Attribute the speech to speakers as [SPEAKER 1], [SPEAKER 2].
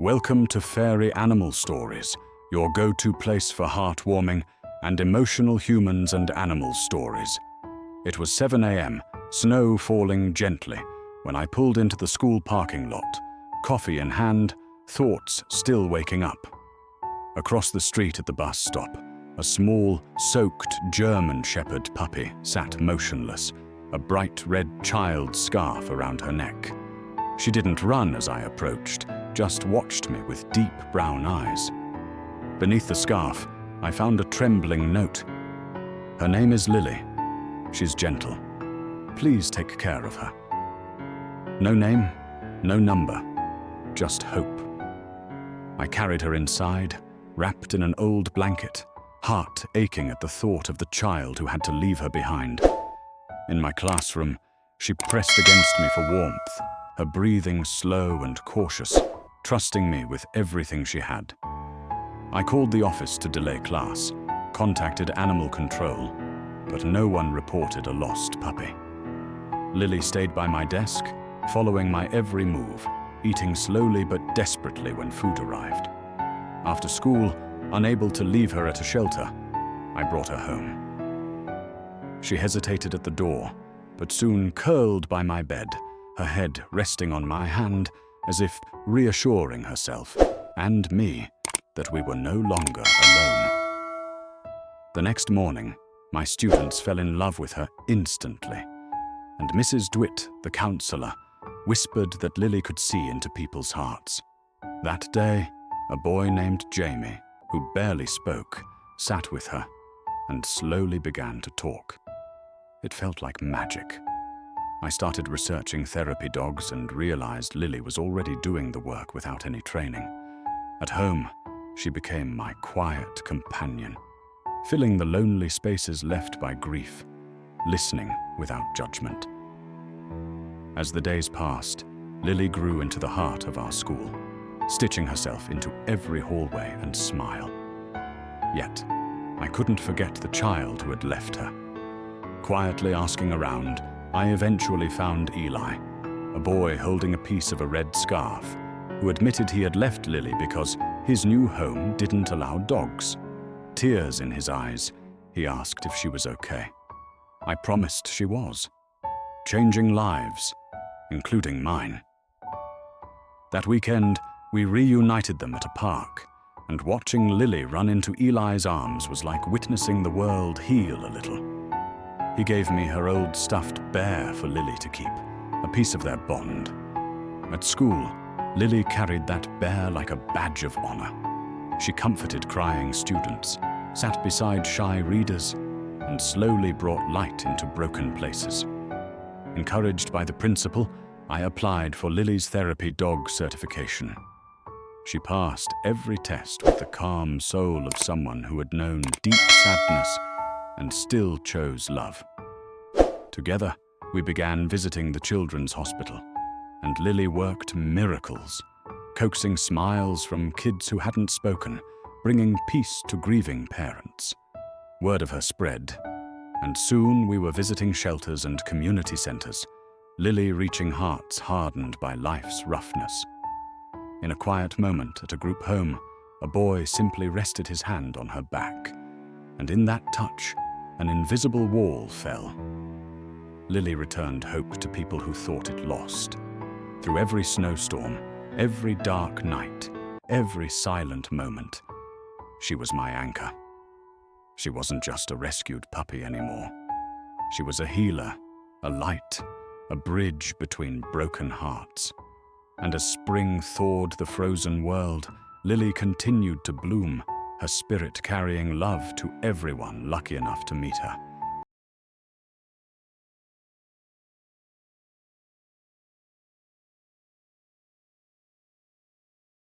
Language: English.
[SPEAKER 1] Welcome to Fairy Animal Stories, your go-to place for heartwarming and emotional humans and animals stories. It was 7 a.m., snow falling gently, when I pulled into the school parking lot, coffee in hand, thoughts still waking up. Across the street at the bus stop, a small, soaked German Shepherd puppy sat motionless, a bright red child's scarf around her neck. She didn't run as I approached, just watched me with deep brown eyes. Beneath the scarf, I found a trembling note. Her name is Lily. She's gentle. Please take care of her. No name, no number, just hope. I carried her inside, wrapped in an old blanket, heart aching at the thought of the child who had to leave her behind. In my classroom, she pressed against me for warmth, her breathing slow and cautious, trusting me with everything she had. I called the office to delay class, contacted animal control, but no one reported a lost puppy. Lily stayed by my desk, following my every move, eating slowly but desperately when food arrived. After school, unable to leave her at a shelter, I brought her home. She hesitated at the door, but soon curled by my bed, her head resting on my hand, as if reassuring herself and me that we were no longer alone. The next morning, my students fell in love with her instantly, and Mrs. DeWitt, the counselor, whispered that Lily could see into people's hearts. That day, a boy named Jamie, who barely spoke, sat with her and slowly began to talk. It felt like magic. I started researching therapy dogs and realized Lily was already doing the work without any training. At home, she became my quiet companion, filling the lonely spaces left by grief, listening without judgment. As the days passed, Lily grew into the heart of our school, stitching herself into every hallway and smile. Yet, I couldn't forget the child who had left her. Quietly asking around, I eventually found Eli, a boy holding a piece of a red scarf, who admitted he had left Lily because his new home didn't allow dogs. Tears in his eyes, he asked if she was okay. I promised she was, changing lives, including mine. That weekend, we reunited them at a park, and watching Lily run into Eli's arms was like witnessing the world heal a little. He gave me her old stuffed bear for Lily to keep, a piece of their bond. At school, Lily carried that bear like a badge of honor. She comforted crying students, sat beside shy readers, and slowly brought light into broken places. Encouraged by the principal, I applied for Lily's therapy dog certification. She passed every test with the calm soul of someone who had known deep sadness and still chose love. Together, we began visiting the children's hospital, and Lily worked miracles, coaxing smiles from kids who hadn't spoken, bringing peace to grieving parents. Word of her spread, and soon we were visiting shelters and community centers, Lily reaching hearts hardened by life's roughness. In a quiet moment at a group home, a boy simply rested his hand on her back, and in that touch, an invisible wall fell. Lily returned hope to people who thought it lost. Through every snowstorm, every dark night, every silent moment, she was my anchor. She wasn't just a rescued puppy anymore. She was a healer, a light, a bridge between broken hearts. And as spring thawed the frozen world, Lily continued to bloom, her spirit carrying love to everyone lucky enough to meet her.